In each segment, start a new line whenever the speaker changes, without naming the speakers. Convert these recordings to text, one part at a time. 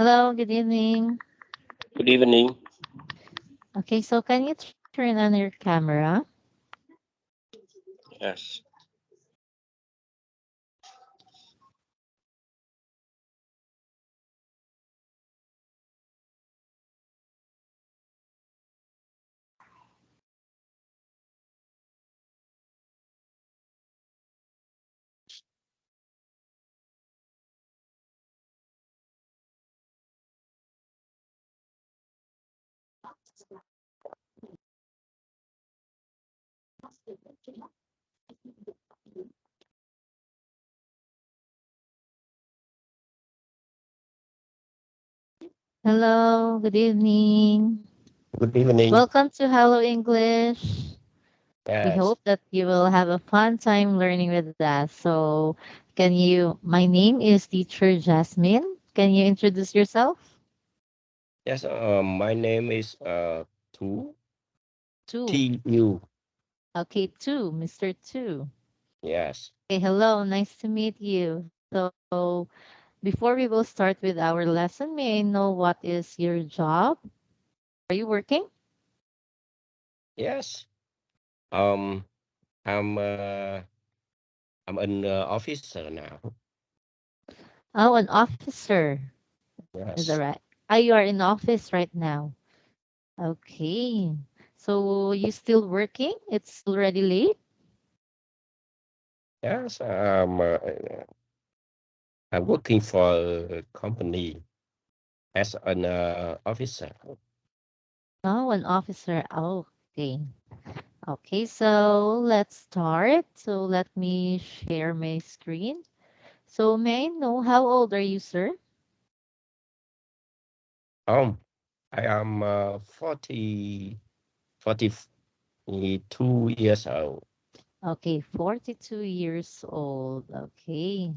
Hello, good evening.
Good evening.
Okay, so can you turn on your camera?
Yes.
Hello, good evening.
Good evening.
Welcome to Hello English. We
Yes.
hope that you will have a fun time learning with us. So, my name is teacher Jasmine. Can you introduce yourself?
Yes. My name is Tu
Two.
Tu.
Okay, two, Mr. Two.
Yes.
Okay, hello, nice to meet you. So, before we will start with our lesson, may I know what is your job? Are you working?
Yes. Um. I'm I'm an officer now.
Oh, an officer. Is that
Yes.
right? Ah, you are in office right now. Okay. So you still working? It's already late?
Yes. I'm working for a company as an officer.
Oh, an officer. Oh, okay. Okay, so let's start. So let me share my screen. So may I know how old are you, sir?
Um. I am 42 years old.
Okay, 42 years old. Okay.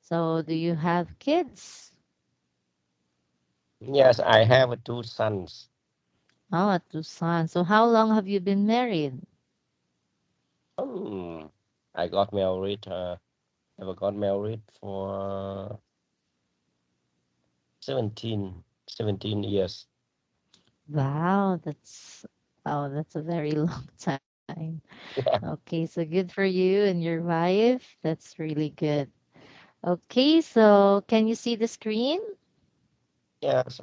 So do you have kids?
Yes. I have two sons.
Oh, two sons. So how long have you been married?
Um. I got married. Never got married for 17 years.
Wow, that's a very long time. Okay, so good for you and your wife. That's really good. Okay, so can you see the screen?
Yes.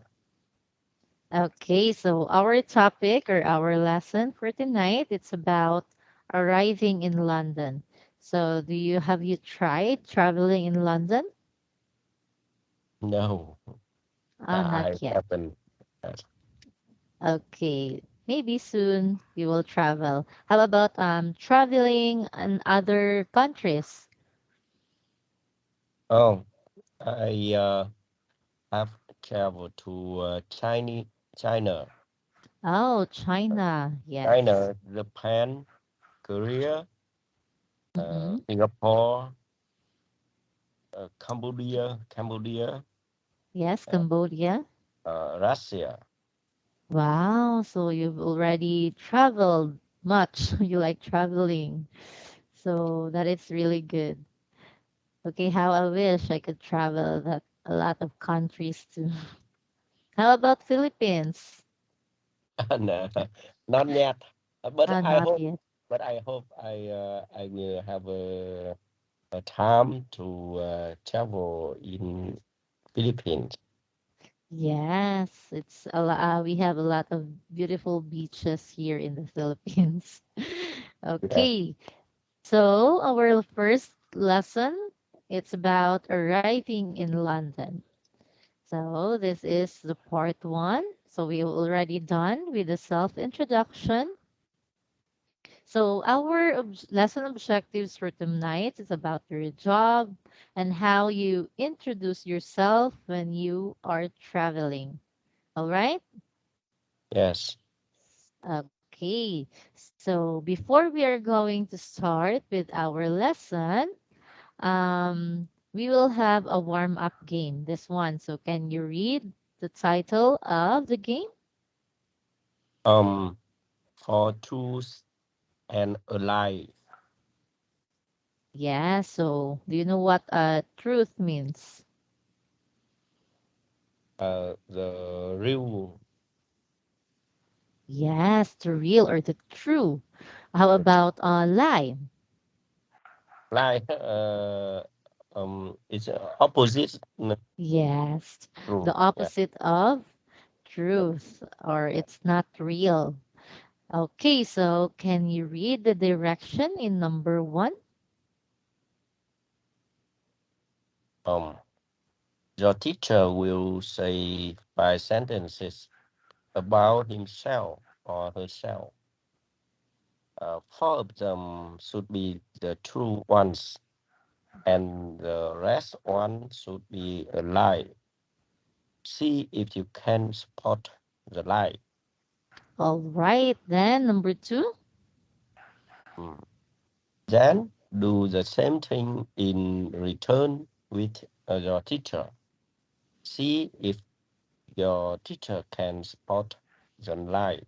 Okay, so our topic or our lesson for tonight, it's about arriving in London. So have you tried traveling in London?
No,
Ah,
I
not yet.
haven't. Yes.
Okay, maybe soon you will travel. How about traveling in other countries?
Oh, I have traveled to China,
Oh,
uh,
China. Yes.
China, Japan, Korea,
Mm-hmm.
Singapore, Cambodia,
Yes,
uh,
Cambodia.
Russia.
Wow, so you've already traveled much. You like traveling. So that is really good. Okay, how I wish I could travel that a lot of countries too. How about Philippines?
No, not yet. But
Ah,
I
not
hope.
yet.
But I hope I will have a time to travel in Philippines.
Yes, it's a lot. We have a lot of beautiful beaches here in the Philippines.
Yeah.
Okay, so our first lesson, it's about arriving in London. So this is the part one. So we already done with the self-introduction. So our lesson objectives for tonight is about your job and how you introduce yourself when you are traveling. All right?
Yes.
Okay. So before we are going to start with our lesson, we will have a warm-up game. This one. So can you read the title of the game?
Um, for truth and a lie.
Yeah. So do you know what truth means?
The real,
Yes, the real or the true. How
the true
about lie?
lie. It's opposite
Yes,
true.
the
Yeah.
opposite of
Yeah.
truth or
Yeah.
it's not real. Okay, so can you read the direction in number one?
Um, your teacher will say 5 sentences about himself or herself. Four of them should be the true ones, and the rest one should be a lie. See if you can spot the lie.
All right, then number two.
Mm. Then do the same thing in return with your teacher. See if your teacher can spot the lie.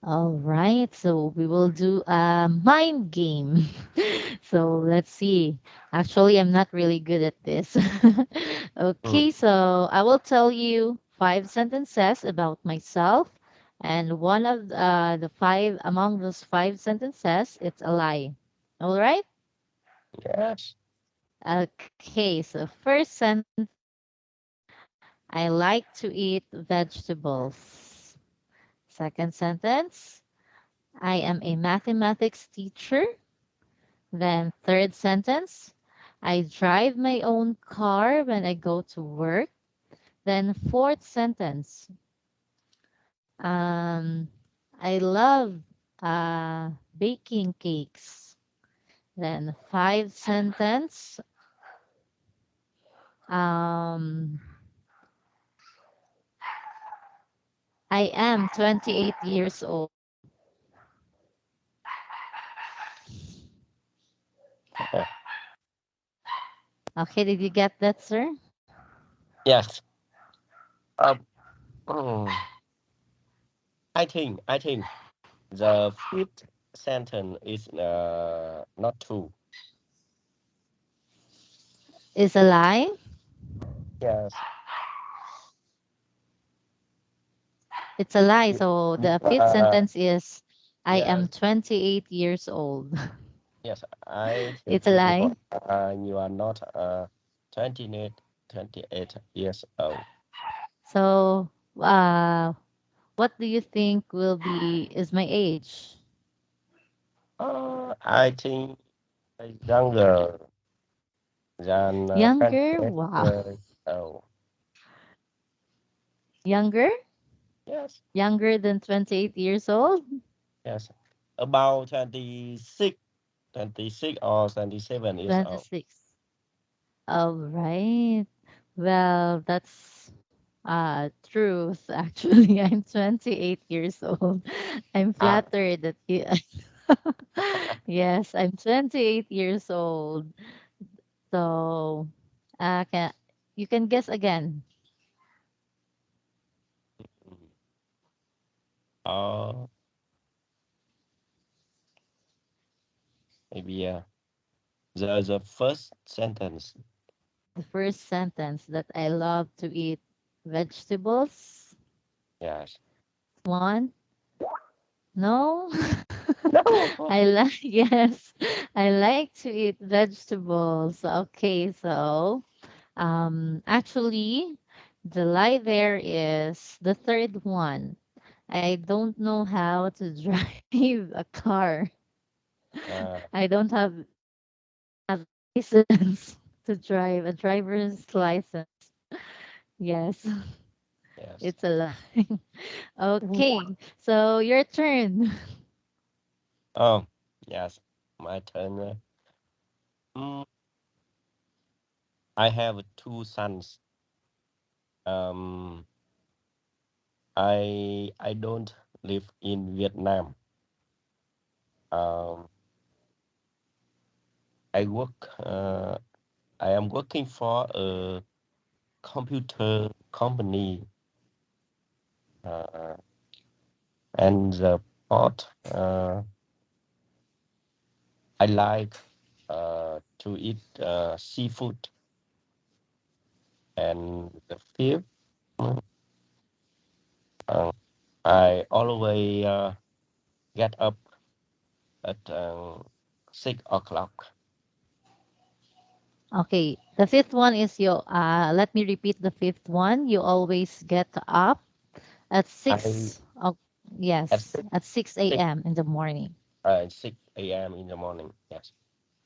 All right, so we will do a mind game. So let's see. Actually, I'm not really good at this.
Mm.
Okay, so I will tell you five sentences about myself, and one of the five among those five sentences, it's a lie. All right?
Yes.
Okay, so first sentence, I like to eat vegetables. Second sentence, I am a mathematics teacher. Then, third sentence, I drive my own car when I go to work. Then, fourth sentence, um, I love baking cakes. Then, five sentence, um, I am 28 years old. Okay, did you get that, sir?
Yes. Um, mm, I think the fifth sentence is not true.
Is a lie?
Yes.
It's a lie.
You,
So,
you
the fifth
are,
sentence is I am
yes,
28 years old.
yes. I think
It's a lie.
you are not 28, 28 years old.
So, what do you think will be is my age?
I think younger than
Younger?
28
Wow.
years old.
Younger?
Yes,
Younger than 28 years old?
yes. About 26, 26 or 27 years old.
26. All right. Well, that's truth actually. I'm 28 years old. I'm
Ah,
flattered that you Yes, I'm 28 years old. So, can you can guess again.
mm, uh, maybe the first sentence.
The first sentence that I love to eat vegetables.
Yes.
One, no.
No.
I like yes, I like to eat vegetables. Okay, so actually, the lie there is the third one. I don't know how to drive a car.
Uh,
I don't have license to drive a driver's license. Yes,
yes.
it's a lie. Okay, so your turn.
Oh, yes. My turn. Mm, I have two sons. Um, I don't live in Vietnam. Um, I work. I am working for a computer company, uh, and the part I like to eat seafood, and the fifth. Mm, uh, I always get up at 6 o'clock.
Okay, the fifth one is let me repeat the fifth one. You always get up at
I
6. Oh,
at
yes, at 6
6
a.m. in the morning.
6 a.m. in the morning. Yes.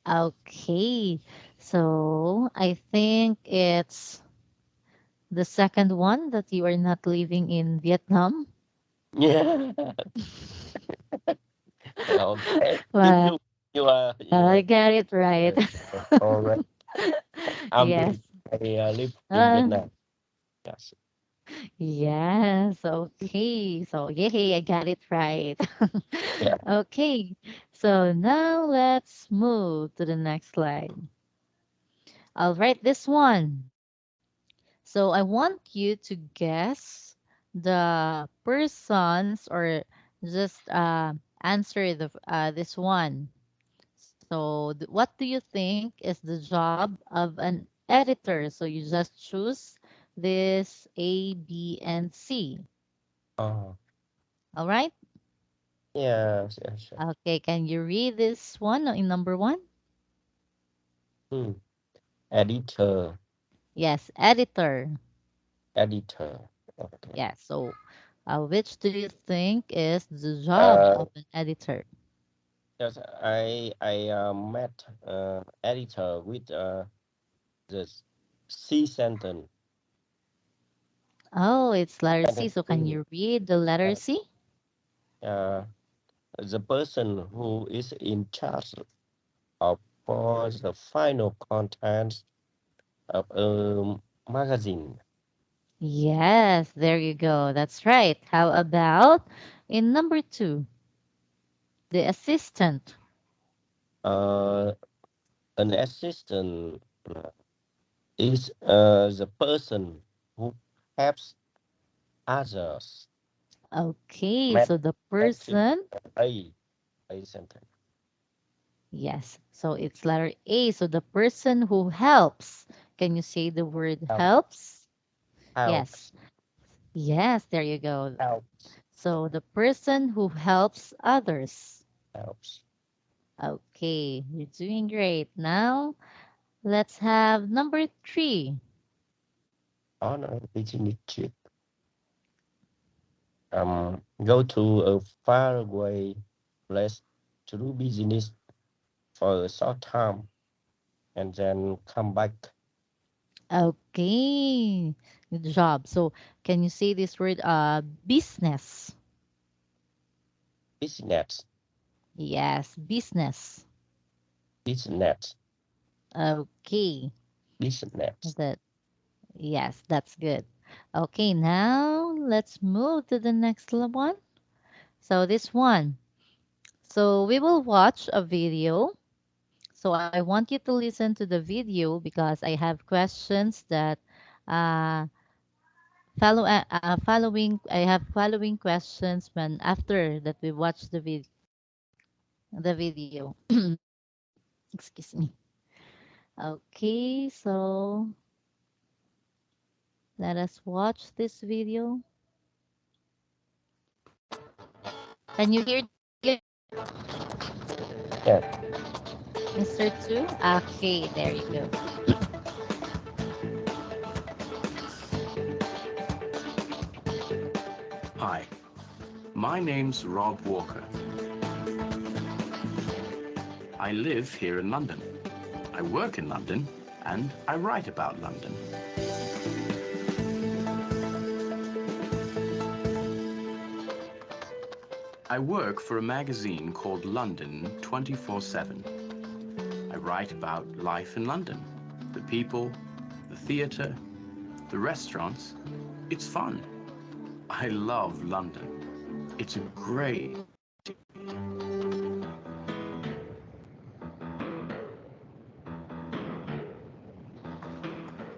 Okay, so I think it's the second one that you are not living in Vietnam.
Yeah. Okay. You
Well,
you you
I got it right.
already.
Yes.
I live in
Uh,
Vietnam. Yes.
yes. Okay. So, yay, I got it right.
Yeah.
Okay. So now let's move to the next slide. I'll write this one. So I want you to guess the persons or just answer this one. So what do you think is the job of an editor? So you just choose this A, B, and C.
Oh,
All right?
yes, yes, yes.
Okay, can you read this one in number one?
Hmm. Editor,
Yes, editor.
editor. Okay.
Yes. So which do you think is the job
Uh,
of an editor?
yes, I met editor with the C sentence.
Oh, it's letter C.
Sentence
So can
two.
you read the letter
Uh,
C?
uh, the person who is in charge of for the final contents of a magazine.
Yes, there you go. That's right. How about in number two, the assistant?
Uh, an assistant is the person who helps others.
Okay,
Met
so the
matching
person,
a sentence.
yes. So it's letter A. So the person who helps. Can you say the word
Help,
helps? Yes.
helps,
Yes, there you go.
helps,
So the person who helps others.
helps.
Okay, you're doing great. Now, let's have number three.
On a business trip. Go to a faraway place to do business for a short time and then come back.
Okay, good job. So, can you say this word business?
Business,
Yes, business.
business,
Okay,
business.
that yes, that's good. Okay, now let's move to the next one. So this one. So we will watch a video. So I want you to listen to the video because I have questions that uh, following. I have following questions when after that we watch the video. Excuse me. Okay, so let us watch this video. Can you hear the video,
Yeah.
Mr. Two? Okay, there you go.
Hi, my name's Rob Walker. I live here in London. I work in London, and I write about London. I work for a magazine called London 24/7. I write about life in London, the people, the theatre, the restaurants. It's fun. I love London. It's a great.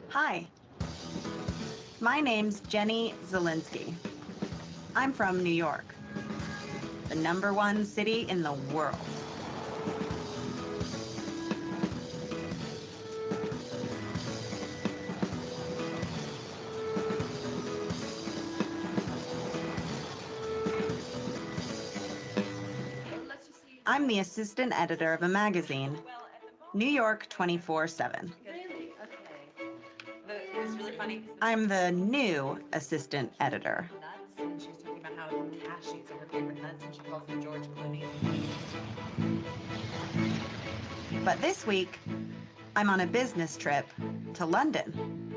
Hi, my name's Jenny Zielinski. I'm from New York, the #1 city in the world. I'm the assistant editor of a magazine, New York 24/7.
Really? Okay. It's really funny.
I'm the new assistant editor.
Nuts, and she was talking about how cashews are her favorite nuts, and she calls them George Clooney.
But this week, I'm on a business trip to London.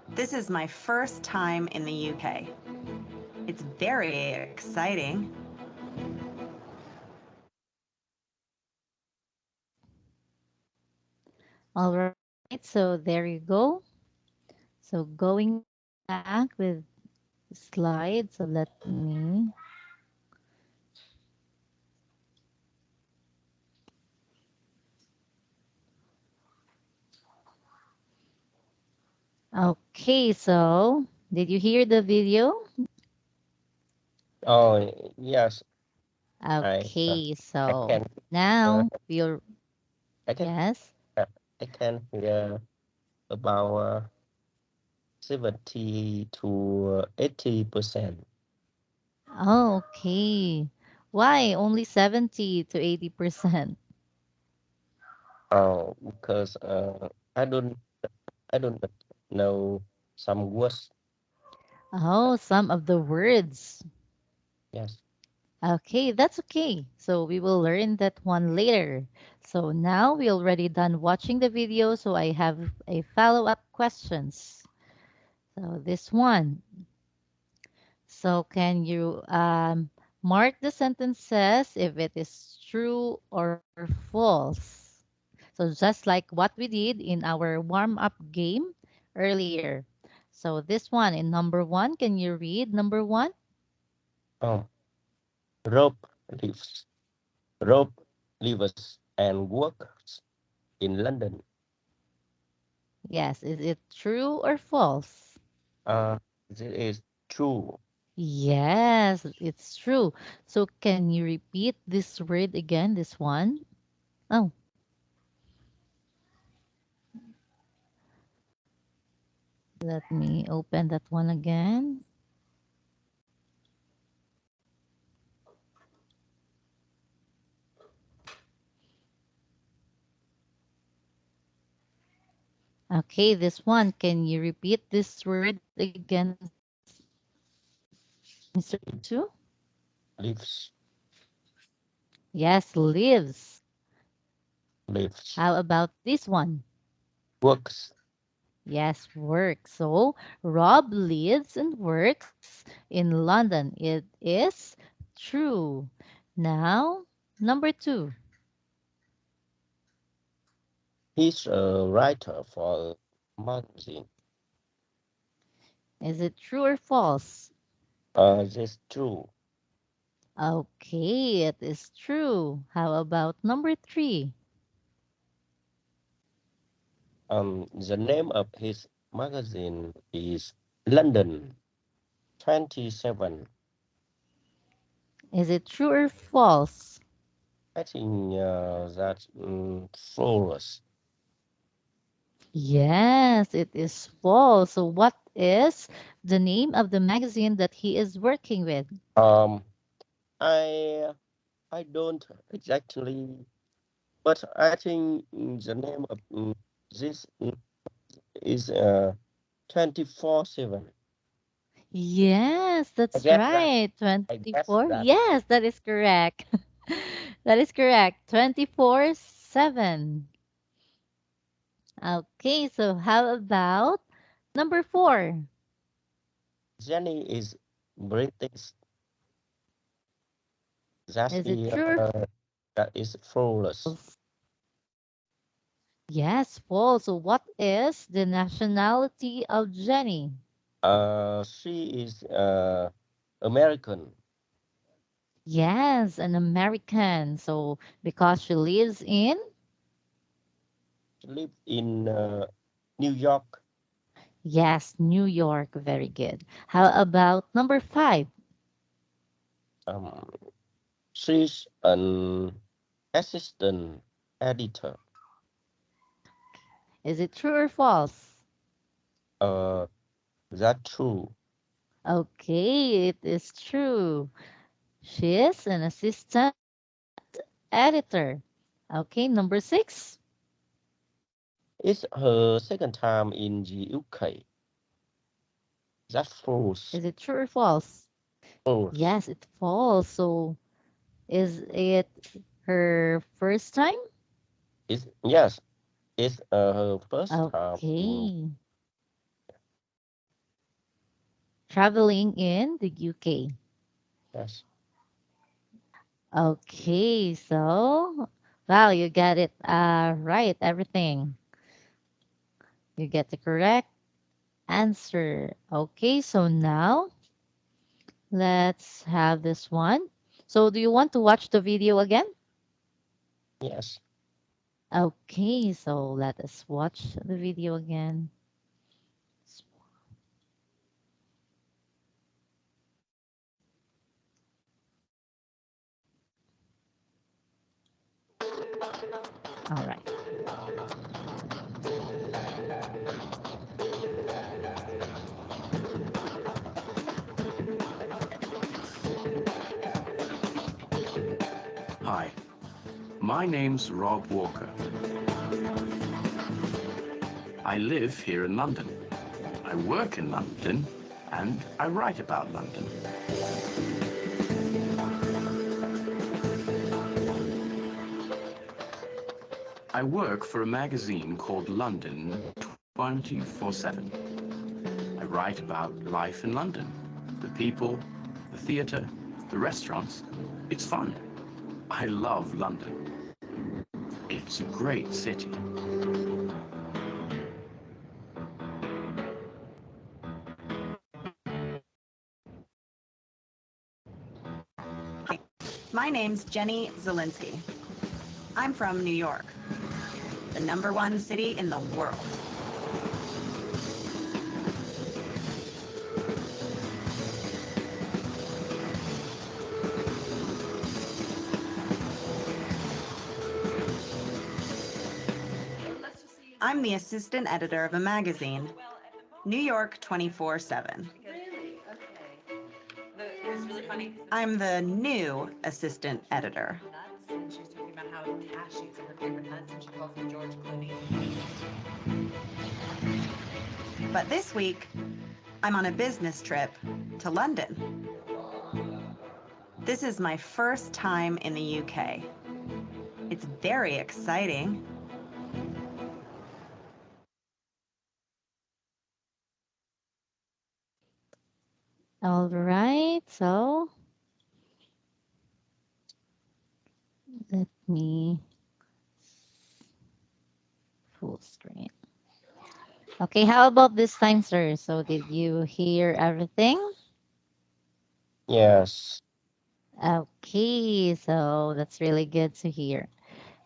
This is my first time in the UK. It's very exciting.
All right, so there you go. So going back with slides, so let me. Okay, so did you hear the video?
Oh, yes, I uh,
Okay,
I
so
can uh,
now we'll,
I can
yes.
uh, I can hear about 70 to 80%.
Okay. Why only 70 to 80%?
Because I don't know some words.
Oh, some of the words.
Yes.
Okay, that's okay. So we will learn that one later. So now we already done watching the video, so I have a follow-up questions. So this one. So can you mark the sentences if it is true or false? So just like what we did in our warm-up game earlier. So this one in number one, can you read number one?
Um, Rob lives Rob lives and works in London.
Yes, is it true or false?
This is true.
Yes, it's true. So can you repeat this word again, this one? Oh, let me open that one again. Okay, this one. Can you repeat this word again, Mr. Two?
Lives
Yes, lives.
lives
How about this one?
works.
Yes, work. So Rob lives and works in London. It is true. Now, number two.
He's a writer for a magazine.
Is it true or false?
This true.
Okay, it is true. How about number three?
The name of his magazine is London 27.
Is it true or false?
I think that's false.
Yes, it is false. So, what is the name of the magazine that he is working with?
Um, I I don't exactly, but I think the name of this is 24/7.
Yes,
I
that's
guess that.
right.
I guess
24.
that.
Yes, that is correct. That is correct. 24/7. Okay, so how about number four?
Jenny is British. That
Is it
is
true or
that is flawless.
false? Yes, false. So, what is the nationality of Jenny?
She is American.
Yes, an American. So, because she lives in,
She lives in New York.
yes, New York. Very good. How about number five?
Um, she's an assistant editor.
Is it true or false?
Uh, that true.
Okay, it is true. She is an assistant editor. Okay, number six.
It's her second time in the UK. That's false.
Is it true or false?
False.
Yes, it falls. So is it her first time?
It's yes. It's her first time in
Okay. Traveling in the UK.
yes.
Okay, so wow, you got it right, everything. You get the correct answer. Okay, so now let's have this one. So do you want to watch the video again?
Yes.
Okay, so let us watch the video again. All right.
Hi, my name's Rob Walker. I live here in London. I work in London, and I write about London. I work for a magazine called London 24/7. I write about life in London, the people, the theatre, the restaurants. It's fun. I love London. It's a great city.
Hi, my name's Jenny Zielinski. I'm from New York, the #1 city in the world. I'm the assistant editor of a magazine, New York 24/7.
Really? Okay. It was really funny. 'Cause
I'm the new assistant editor.
nuts, and she was talking about how cashews are her favorite nuts, and she calls them George Clooney.
But this week, I'm on a business trip to London. This is my first time in the UK. It's very exciting.
All right. So let me full screen. Okay, how about this time, sir? So did you hear everything?
Yes.
Okay, so that's really good to hear.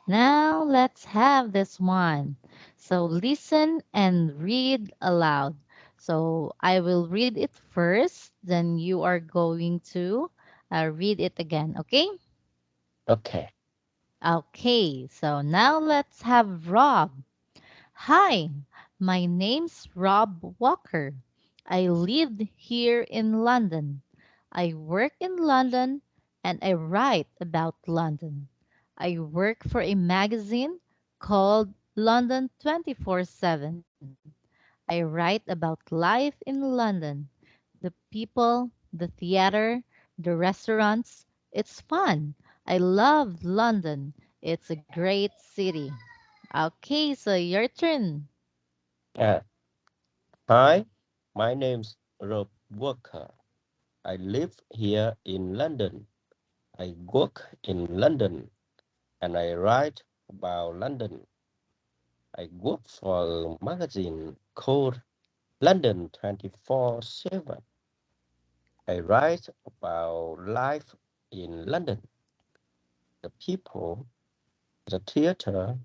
Now let's have this one. So listen and read aloud. So I will read it first, then you are going to read it again, okay?
Okay.
Okay, so now let's have Rob. Hi, my name's Rob Walker. I lived here in London. I work in London and I write about London. I work for a magazine called London 24/7. I write about life in London, the people, the theater, the restaurants. It's fun. I love London. It's a great city. Okay, so your turn.
Yeah. Hi. My name's Rob Walker. I live here in London. I work in London and I write about London. I work for a magazine called London 24/7. I write about life in London, the people, the theater,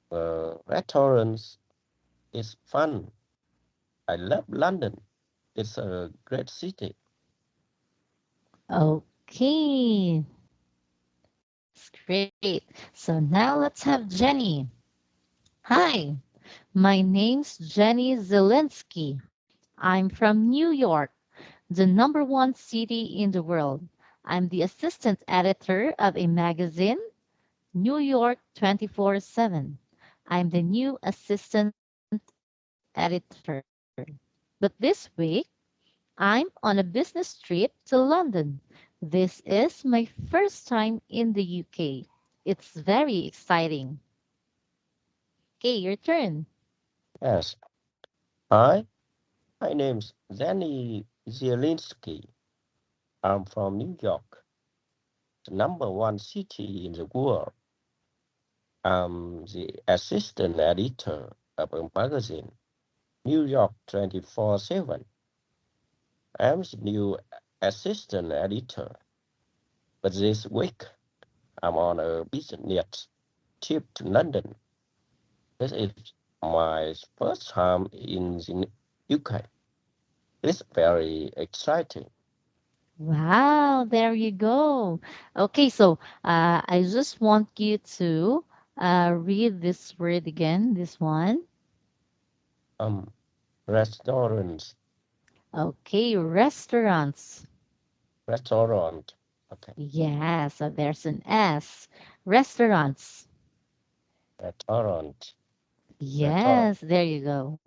the restaurants. It's fun. I love London. It's a great city.
Okay, that's great. So now let's have Jenny. Hi, my name's Jenny Zielinski. I'm from New York, the #1 city in the world. I'm the assistant editor of a magazine, New York 24/7. I'm the new assistant editor. But this week, I'm on a business trip to London. This is my first time in the UK. It's very exciting. Okay, your turn.
Yes. Hi, my name's Danny Zielinski. I'm from New York, the number one city in the world. I'm the assistant editor of a magazine, New York 24/7. I'm the new assistant editor, but this week I'm on a business trip to London. This is my first time in the UK. It's very exciting.
Wow, there you go. Okay, so I just want you to read this word again, this one.
Um, Restaurants,
Okay, restaurants.
restaurant. Okay,
Yes, so there's an S. Restaurants.
restaurant, restaurant.
Yes, there you go.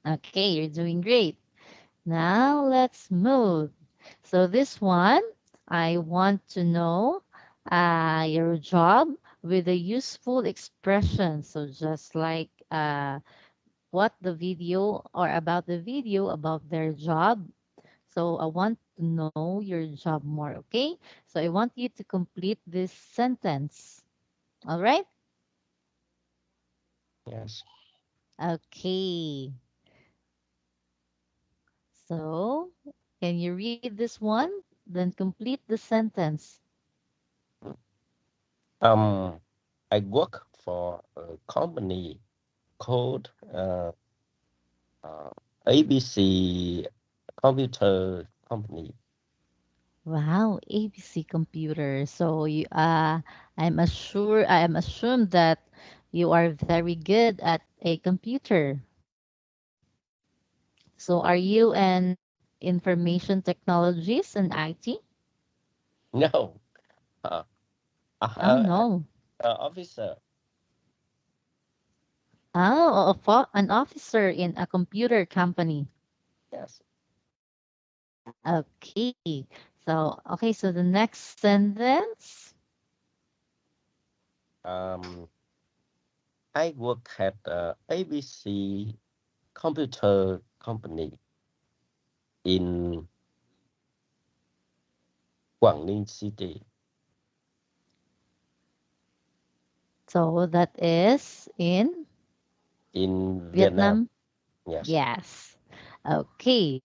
Okay, you're doing great. Now let's move. So this one, I want to know your job with a useful expression. So just like what the video or about the video about their job. So I want to know your job more, okay? So I want you to complete this sentence. All right?
Yes.
Okay. So can you read this one? Then complete the sentence.
Um, I work for a company called uh, ABC Computer Company.
Wow, ABC computer. So you I am assumed that you are very good at a computer. So are you an information technologist and IT?
No, uh,
Oh
uh,
no.
officer.
Oh, an officer in a computer company.
Yes.
Okay. So the next sentence.
Um, I work at ABC Computer Company in Quảng Ninh City
So that is in
in Vietnam.
Vietnam.
Yes.
Yes. Okay.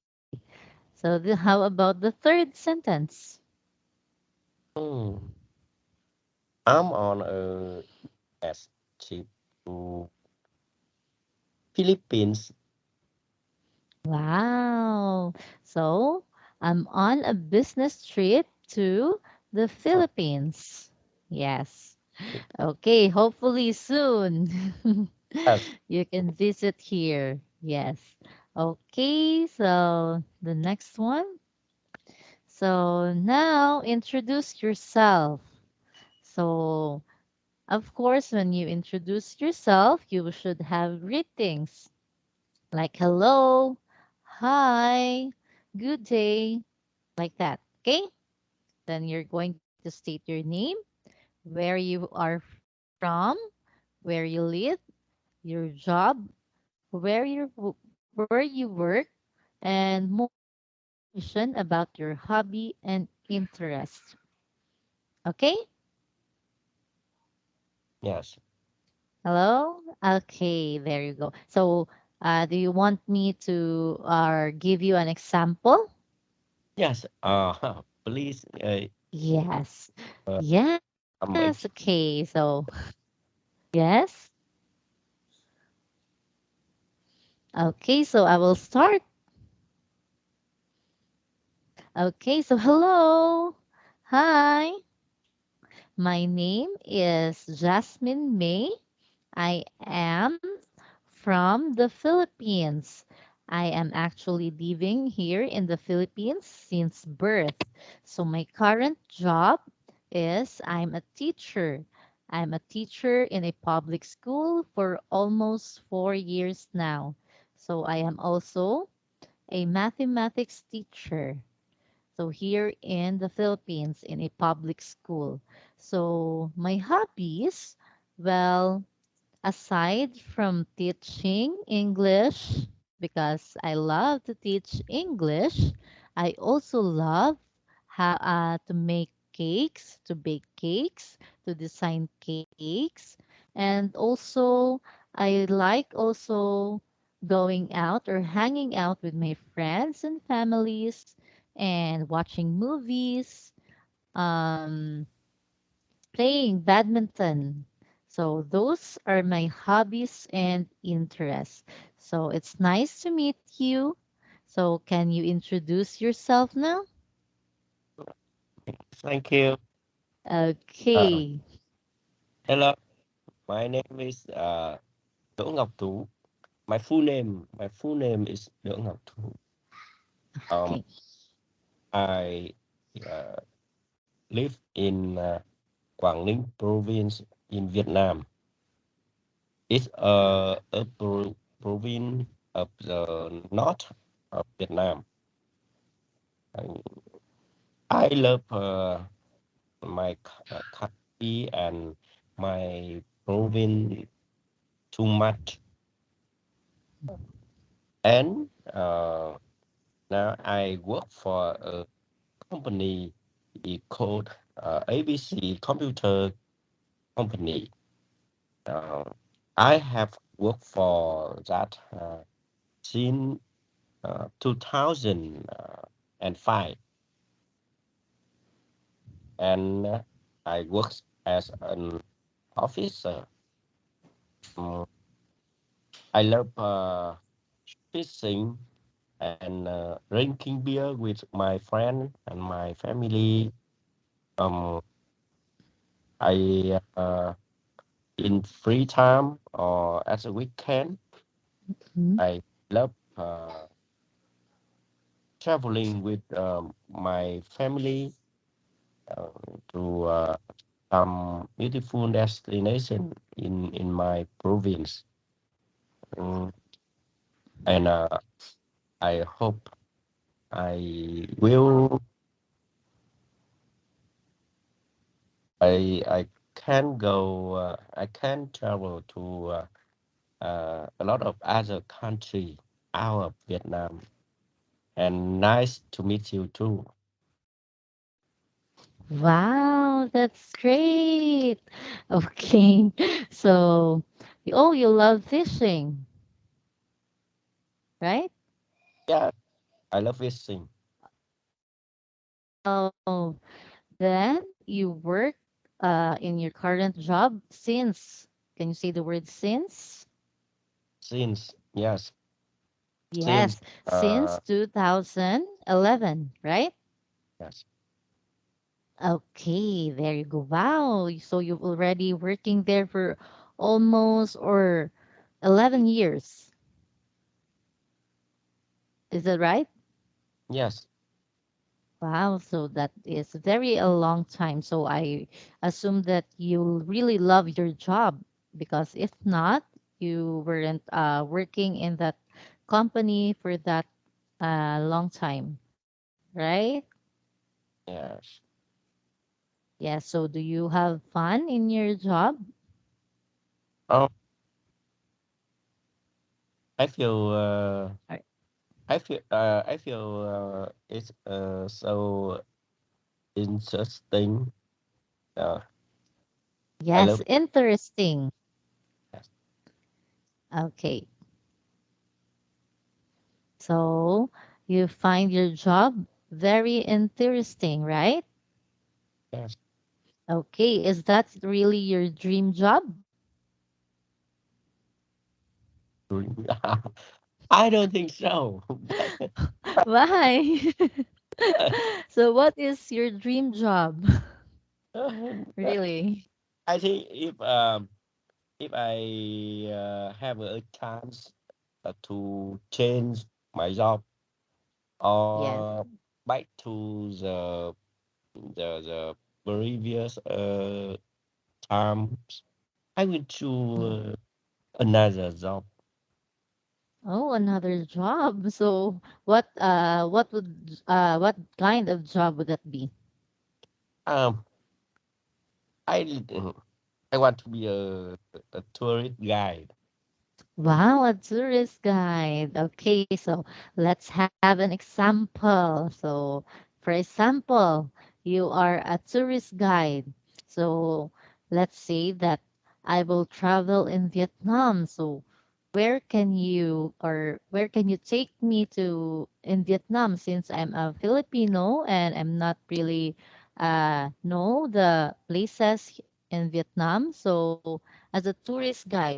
So how about the third sentence?
Hmm. I'm on a S trip to Philippines.
Wow. So I'm on a business trip to the
Oh,
Philippines. Yes. Okay. Hopefully soon
yes.
you can visit here. Yes. Okay. So the next one. So now introduce yourself. So, of course, when you introduce yourself, you should have greetings like hello, hi, good day, like that. Okay? Then you're going to state your name, where you are from, where you live, your job, where you work, and more information about your hobby and interest. Okay?
Yes.
Hello? Okay, there you go. So, do you want me to give you an example?
Yes. Please.
Yes.
Uh,
Yes.
ex-
Okay. So, yes. Okay. So, I will start. Okay. So, hello. Hi. My name is Jasmine May. I am from the Philippines. I am actually living here in the Philippines since birth. So my current job is I'm a teacher. I'm a teacher in a public school for almost 4 years now. So I am also a mathematics teacher. So here in the Philippines in a public school. So my hobbies, well, aside from teaching English, because I love to teach English, I also love to make cakes, to bake cakes, to design cakes, and also I like also going out or hanging out with my friends and families and watching movies. Um, Playing badminton. So those are my hobbies and interests. So it's nice to meet you. So can you introduce yourself now?
Thank you. Uh,
Okay.
Hello, my name is Đỗ Ngọc Tú. My full name is Đỗ Ngọc Tú. Um,
Okay.
I uh, live in Quảng Ninh province in Vietnam. It's a province of the north of Vietnam. And I love my country and my province too much. And now I work for a company called ABC Computer Company. Uh, I have worked for that since 2005, and I work as an officer. Mm, I love fishing and drinking beer with my friend and my family. Um, I in free time or as a weekend,
Mhm.
I love traveling with my family uh, to some beautiful destination in my province. Mm, and I hope I will I can go I can travel to a lot of other country out of Vietnam. And nice to meet you too.
Wow, that's great. Okay. So, oh, you love fishing, right?
Yeah, I love fishing.
Oh, then you work in your current job since, can you say the word since?
Since yes, since
Yes, since 2011, right?
yes,
Okay, there you go. Wow. So you've already working there for almost or 11 years. Is that right?
yes,
Wow. So that is very a long time. So I assume that you really love your job because if not, you weren't working in that company for that long time, right?
yes.
Yeah. So do you have fun in your job?
Oh, I feel it's so interesting. Uh, I
Yes,
love it.
interesting.
Yes,
Okay. So you find your job very interesting, right?
yes.
Okay. Is that really your dream job?
I don't think so.
Why?
But
So what is your dream job?
but
Really?
I think if I have a chance to change my job
Yes.
or back to the previous times I will
Mm.
choose another job.
Oh, another job. So what kind of job would that be?
Um, I I want to be a tourist guide.
Wow, a tourist guide. Okay, so let's have an example. So, for example, you are a tourist guide. So, let's say that I will travel in Vietnam. So, where can you take me to in Vietnam since I'm a Filipino and I'm not really know the places in Vietnam. So, as a tourist guide,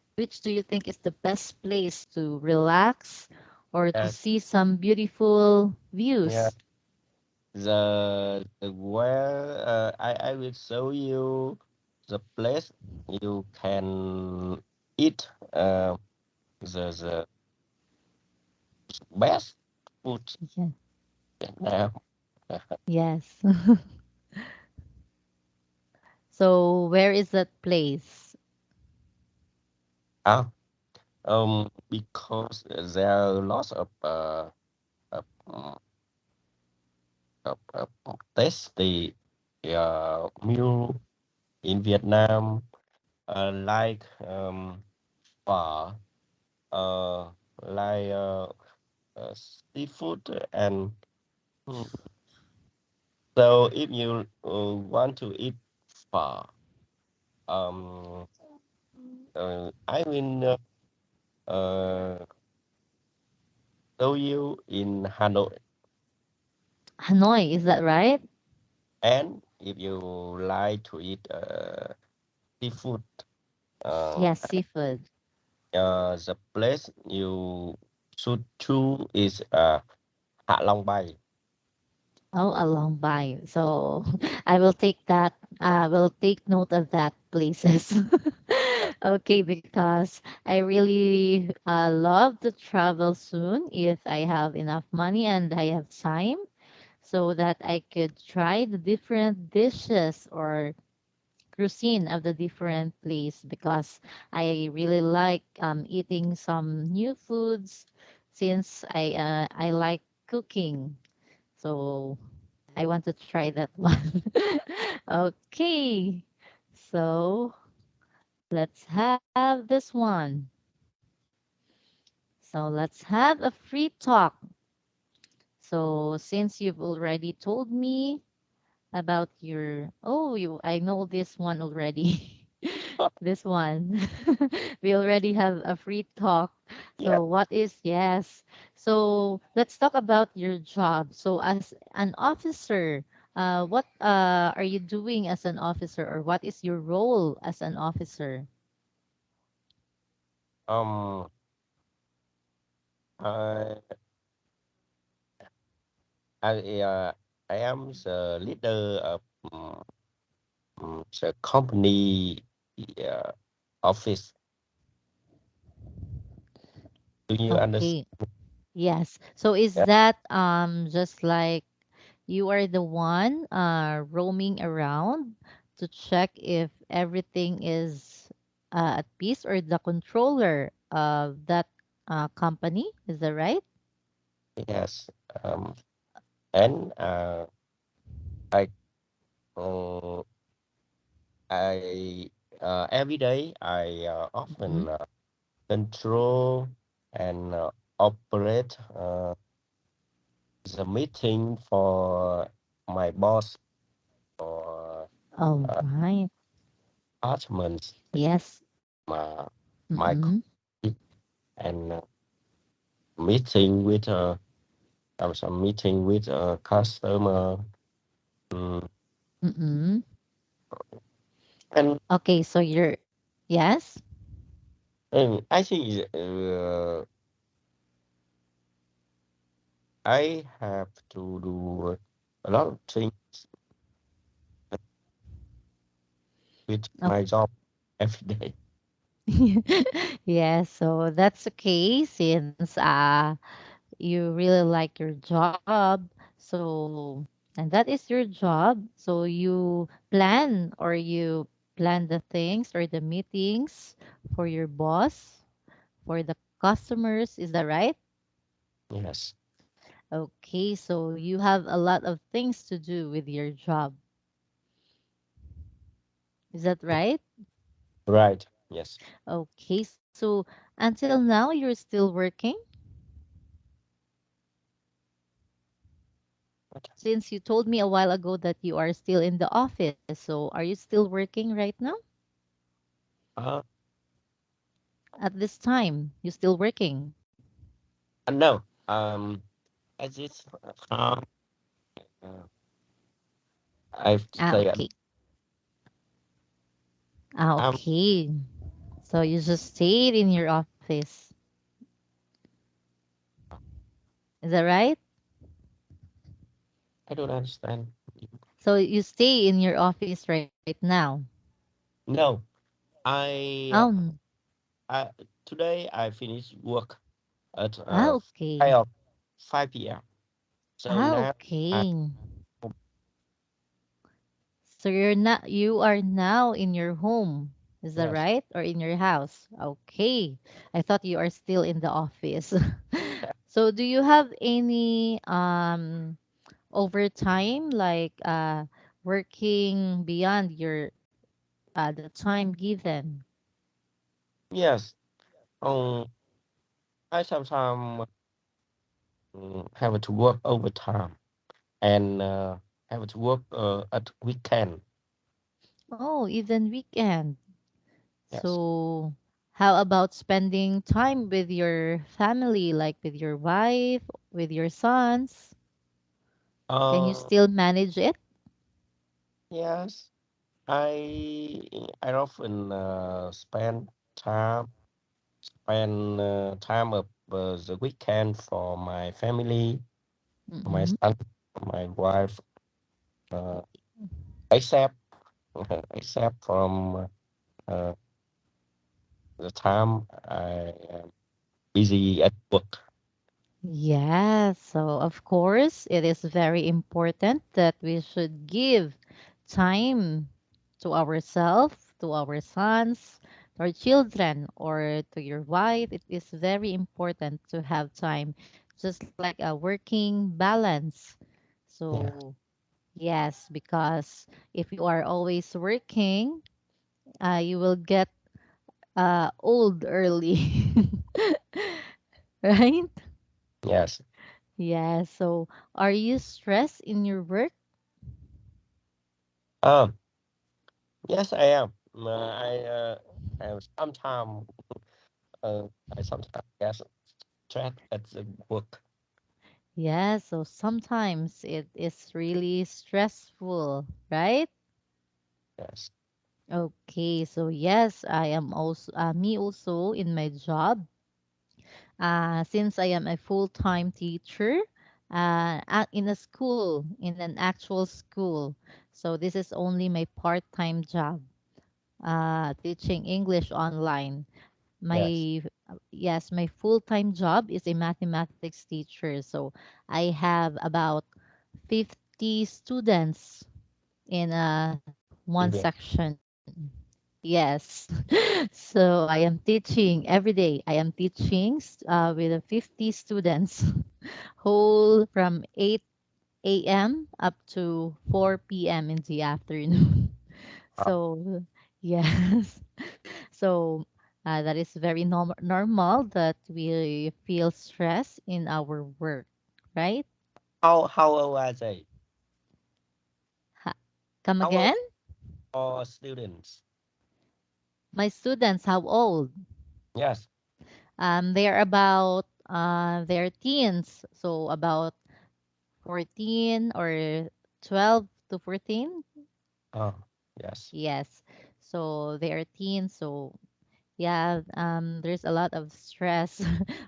which do you think is the best place to relax or to
Yeah,
see some beautiful
yeah.
views?
The where I will show you the place you can eat the best food
Yeah.
Vietnam.
Yes. So where is that place?
Ah, because there are lots of, tasty meal in Vietnam, like phở, uh, like seafood and mm, so if you want to eat phở, um, I will uh, show you in Hanoi.
Hanoi, is that right?
And if you like to eat seafood, uh,
Yes, seafood.
the place you should choose is Hạ Long Bay.
Oh, along by. So I will take that. Will take note of that places.
Uh,
Okay, because I really love to travel soon if I have enough money and I have time, so that I could try the different dishes or cuisine of the different place because I really like eating some new foods since I like cooking. So I want to try that one. Okay. So let's have this one. So let's have a free talk. So since you've already told me about your you I know this one already. This one. We already have a free talk.
yeah.
So what is yes. So let's talk about your job. So as an officer, what are you doing as an officer or what is your role as an officer?
Um, I I I am the leader of the company uh, office. Do you understand?
Okay. Yes. So is
Yeah.
that just like you are the one roaming around to check if everything is at peace or the controller of that company. Is that right?
Yes. Um, and I uh, I every day I
Mm-hmm.
often control and operate the meeting for my boss or
All
uh,
right.
departments,
Yes.
my my
Mm-mm.
colleague, and meeting with some meeting with a customer. Mm,
Mm-mm.
and,
Okay. So you're yes.
and I think I have to do a lot of things with my job every day.
Yes. So that's okay since you really like your job. So, and that is your job. So you plan or you plan the things or the meetings for your boss, for the customers. Is that right?
Yes.
Okay, so you have a lot of things to do with your job. Is that right?
Right. Yes.
Okay, so until now, you're still working
Okay.
since you told me a while ago that you are still in the office. So are you still working right now?
Uh,
At this time, you still working?
no. At this time, uh, I've
Ah,
stayed.
okay. Ah,
Um,
okay. So you just stayed in your office. Is that right?
I don't understand.
So you stay in your office right now.
No, I,
Um,
I today I finished work at
okay.
5 5 p.m. So now I
Okay. So you are now in your home. Is that
yes.
right? Or in your house? Okay. I thought you are still in the office. So do you have any overtime like working beyond your the time given?
Yes. Um, I sometimes have to work overtime and have to work at weekend.
Oh, even weekend.
Yes.
So how about spending time with your family, like with your wife, with your sons? Can you
Uh,
still manage it?
yes. I often spend time of the weekend for my family, for my
Mm-hmm.
son, for my wife, uh, except except from uh, the time I am busy at work.
Yeah, so of course, it is very important that we should give time to ourselves, to our sons, to our children, or to your wife. It is very important to have time, just like a working balance.
Yeah.
So, yes, because if you are always working, you will get old early, right?
Yes.
Yeah, so are you stressed in your work?
Um. Yes, I am. I have sometimes uh, I sometimes get stressed at the work.
Yeah, so sometimes it is really stressful, right?
Yes.
Okay, so yes, I am also me also in my job. Since I am a full-time teacher in a school, in an actual school. So this is only my part-time job, teaching English online.
Yes.
My yes, my full-time job is a mathematics teacher. So I have about 50 students in one
Student.
section. Yes. So I am teaching every day. I am teaching with 50 students whole from 8 a.m. up to 4 p.m. in the afternoon.
Uh,
So yes. So that is very normal that we feel stress in our work, right?
how old are they?
Ha- Come
How old
again?
are students?
My students, how old?
Yes.
They are about they're teens, so about 14 or 12 to 14.
Oh, yes.
Yes. So they are teens, so yeah, there's a lot of stress.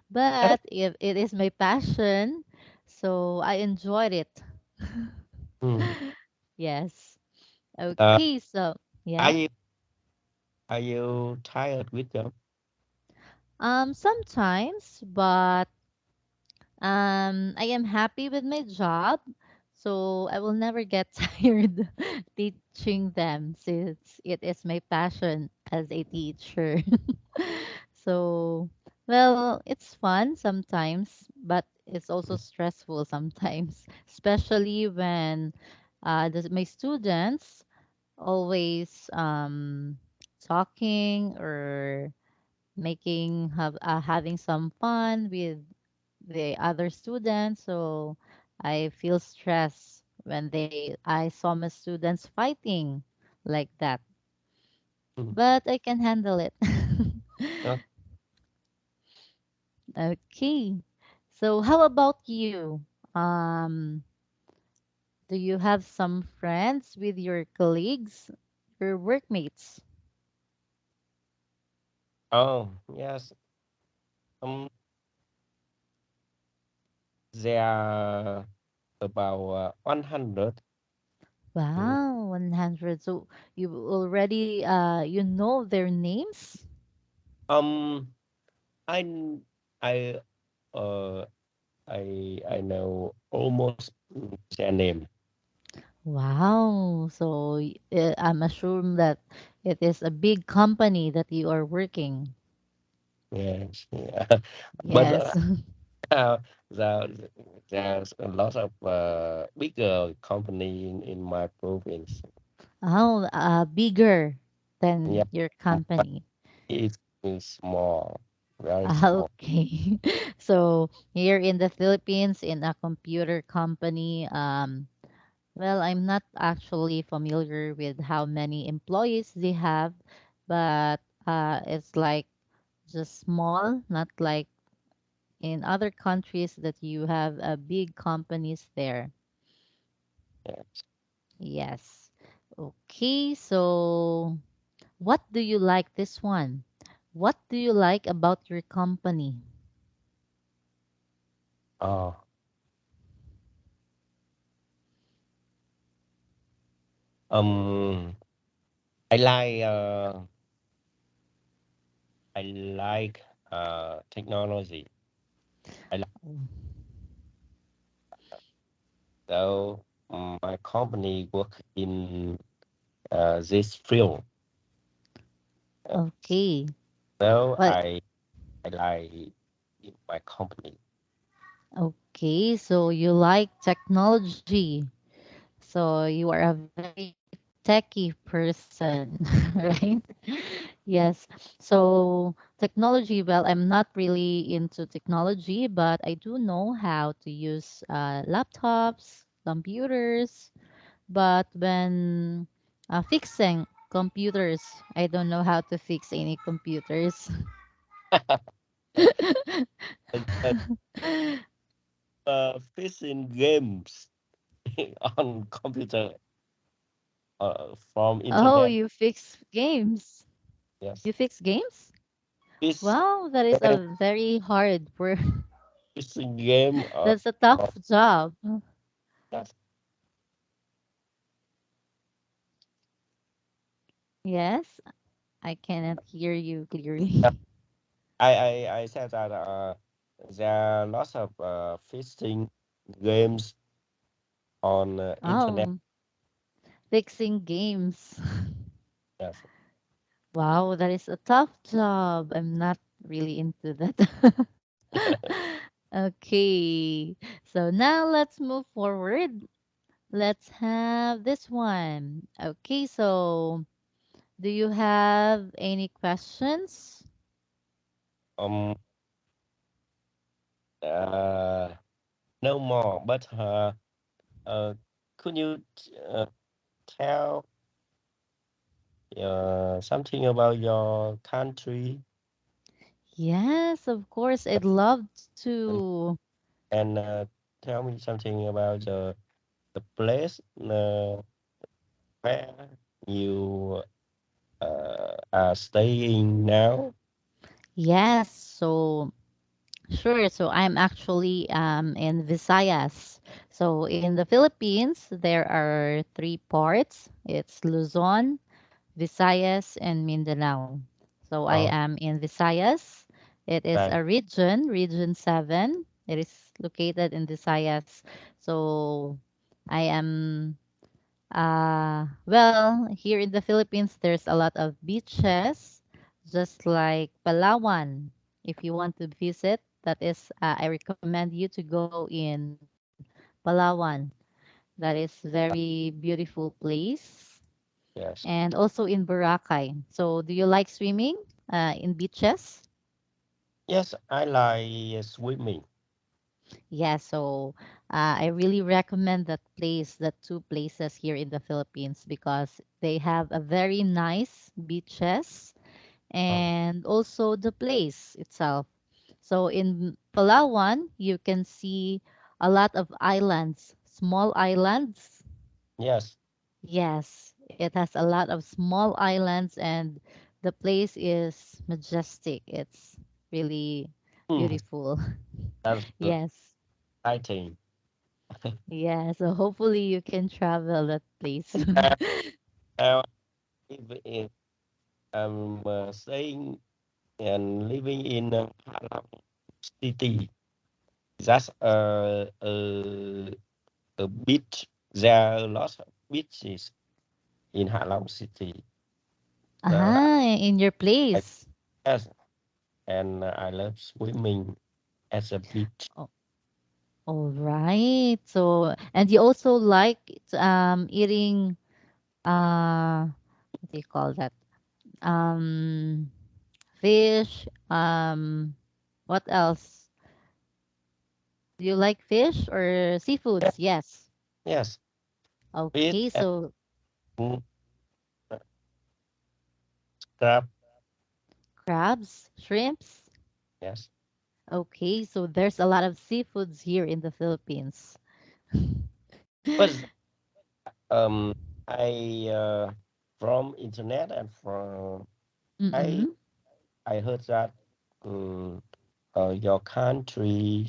But if it is my passion, so I enjoyed it.
Mm.
Yes.
Uh,
Okay, so
are
yeah.
you are you tired with them?
Sometimes, but I am happy with my job, So I will never get tired teaching them since it is my passion as a teacher. So, well, it's fun sometimes, but it's also stressful sometimes, especially when my students always talking or having some fun with the other students. So I feel stressed when they I saw my students fighting like that,
Mhm.
but I can handle it.
Uh,
Okay. So how about you? Um, do you have some friends with your colleagues, your workmates?
oh, yes. Um, there are about 100. Mm.
Wow, 100. So you already you know their names?
Um, I n- I uh I know almost their name.
Wow. So I'm assured that it is a big company that you are working.
Yes, yeah. But
Yes.
uh, the, there's a lot of bigger company in my province.
Oh, bigger
Yeah,
than your
but
company.
it's small, very small.
Okay. So here in the Philippines, in a computer company, well, I'm not actually familiar with how many employees they have, but it's like just small, not like in other countries that you have big companies there.
Yes.
Yes. Okay, so what do you like this one? What do you like about your company?
Oh, um, I like uh, I like technology. I like so my company work in this field. Uh,
Okay.
So
Well,
I like in my company.
okay, so you like technology. So you are a very techie person, right? Yes. So technology, well, I'm not really into technology, but I do know how to use laptops, computers. But when fixing computers, I don't know how to fix any computers.
And fishing games on computer from
Oh,
internet.
you fix games.
Yes,
You fix games?
fish
Wow, that is
game,
a very hard work.
fishing game.
That's a tough
Of
job.
that.
Yes, I cannot hear you
Uh,
clearly.
I said that there are lots of fishing games on internet.
Oh, fixing games.
Yes.
Wow, that is a tough job. I'm not really into that. Okay, so now let's move forward. Let's have this one. Okay, so do you have any questions?
Um. Uh. No more. But uh, could you tell something about your country
Yes, of course. I'd love
and,
to.
and tell me something about the place where you are staying now?
Yes, so sure. So I'm actually in Visayas. So in the Philippines, there are three parts. It's Luzon, Visayas, and Mindanao. So I
Oh,
am in Visayas. It is
right.
a region, Region 7. It is located in Visayas. So I am well, here in the Philippines, there's a lot of beaches, just like Palawan. If you want to visit, that is, I recommend you to go in Palawan. That is very beautiful place,
Yes.
and also in Boracay. So, do you like swimming in beaches?
Yes, I like swimming.
Yeah, so I really recommend that place, that two places here in the Philippines because they have a very nice beaches
Oh,
and also the place itself. So in Palawan, you can see a lot of islands, small islands.
yes.
Yes, it has a lot of small islands and the place is majestic. It's really
Mm,
beautiful.
that's
Yes.
exciting.
Yeah, so hopefully you can travel that place.
Uh, uh, if I'm staying and living in Halong City, that's a beach. There are lots of beaches in Halong City. So
In your
I
place.
yes, and I love swimming at the beach.
Oh, all right. So, and you also like eating what do you call that? Um Fish, what else? Do you like fish or
Yes,
seafoods? Yes.
yes, fish
Okay,
and
so
uh, crab.
crabs, shrimps.
Yes,
Okay, so there's a lot of seafoods here in the Philippines.
but um, I from internet and from I
Mm-mm.
I heard that um, your country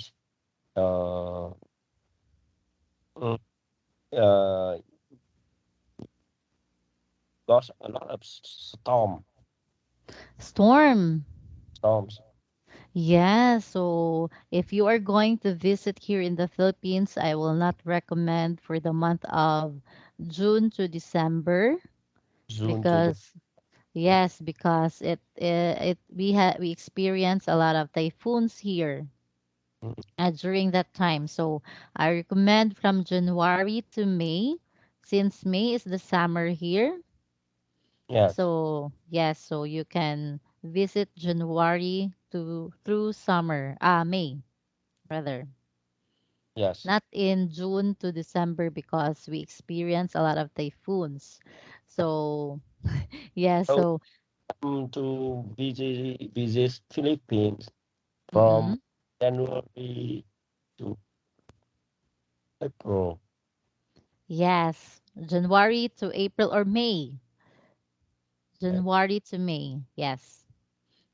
uh, mm, uh, got a lot of
Storm.
storms.
Yeah, so if you are going to visit here in the Philippines, I will not recommend for the month of June to December
June to the
because yes, because it we experience a lot of typhoons here
mm,
during that time. So I recommend from January to May, since May is the summer here.
yes,
So yes, so you can visit January to through summer, May rather.
yes.
Not in June to December because we experience a lot of typhoons. So yeah,
So
so
to visit Philippines from
mm-mm.
January to April.
Yes, January to April or May.
Yes,
January to May. Yes.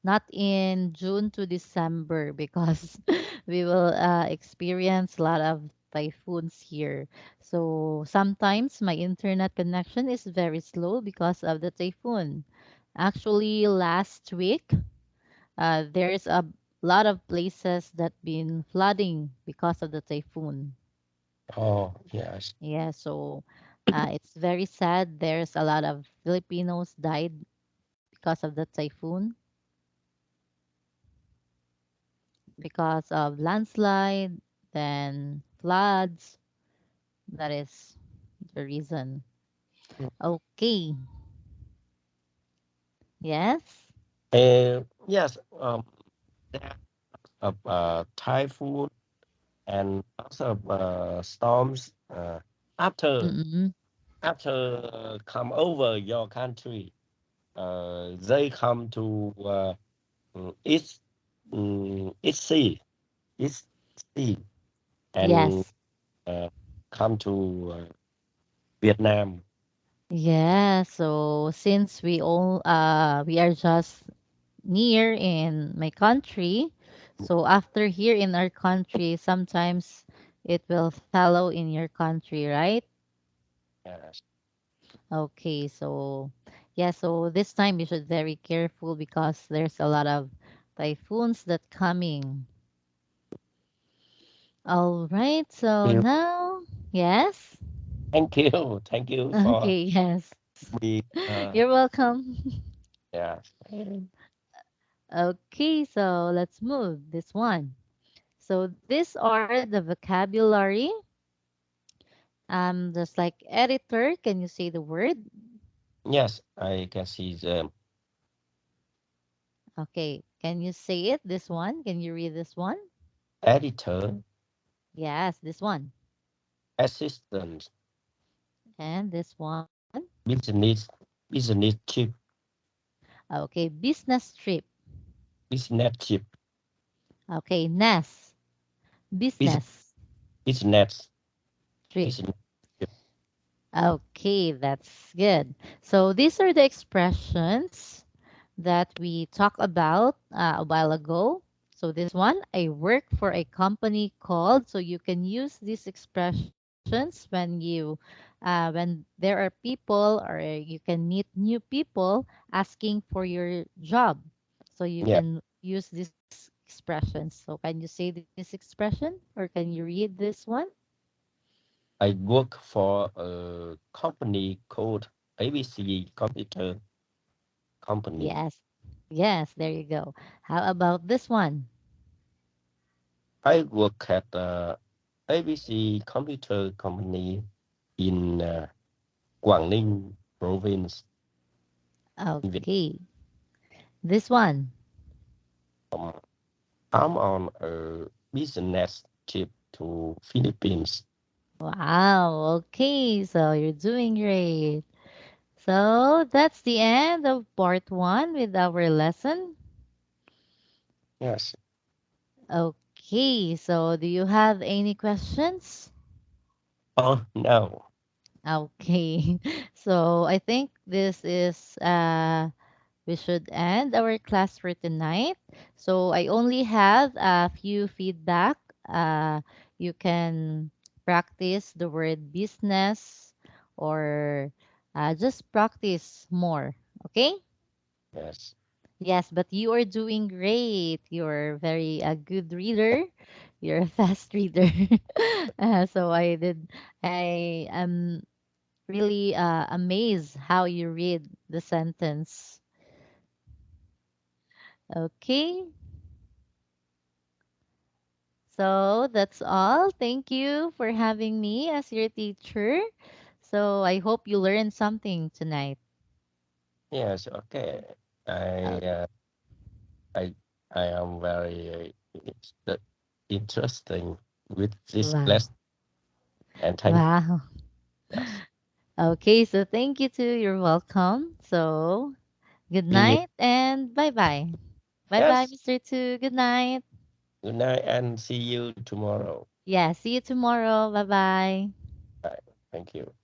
Not in June to December because we will experience a lot of typhoons here. So sometimes my internet connection is very slow because of the typhoon. Actually, last week, there's a lot of places that been flooding because of the typhoon.
oh yes,
Yeah, so it's very sad. There's a lot of Filipinos died because of the typhoon, because of landslide, then floods. That is the reason.
mm,
Okay. Yes.
yes. There typhoon and lots of storms. After
Mm-mm.
come over your country, they come to east east sea, east sea, and
Yes.
uh, come to Vietnam.
Yeah. So since we are just near in my country, so after here in our country, sometimes it will follow in your country, right?
Yes.
Okay, so yeah, so this time you should very careful because there's a lot of typhoons that coming. All right, so
You
now, yes.
Thank you. Thank you for
Okay, yes.
me.
You're welcome.
Yeah.
Okay, so let's move this one. So these are the vocabulary. Just like editor, can you say the word?
Yes, I can see the
Okay, can you say it? This one? Can you read this one?
editor,
Yes, this one.
assistant,
And this one.
business, business chief,
Okay, business trip.
business chief,
Okay, nest.
business,
Business
business,
trip.
business chief.
Okay, that's good. So these are the expressions that we talked about a while ago. So this one, I work for a company called. So you can use these expressions when there are people or you can meet new people asking for your job. So you
Yeah,
can use these expressions. So can you say this expression or can you read this one?
I work for a company called ABC Computer Company.
Yes. Yes, there you go. How about this one?
I work at ABC Computer Company in Quảng Ninh province in
Okay. This one.
Vietnam. I'm on a business trip to Philippines.
Wow. Okay. So you're doing great. So that's the end of part one with our lesson.
Yes.
Okay. So do you have any questions?
Oh no.
Okay. So I think this is we should end our class for tonight. So I only have a few feedback. Uh, you can practice the word business or just practice more. Okay?
Yes.
Yes, but you are doing great. You're very a good reader. You're a fast reader. So I am really amazed how you read the sentence. Okay. So that's all. Thank you for having me as your teacher. So I hope you learned something tonight.
Yes. Okay. I
Uh,
uh, I I am very interesting with this
wow.
lesson and thank
Wow.
yes.
Okay, so thank you too. You're welcome. So good
See you.
night and bye bye. Bye bye,
Yes.
Mr. Two. Good night.
Good night and see you tomorrow.
Yeah, see you tomorrow. Bye bye.
Bye. Thank you.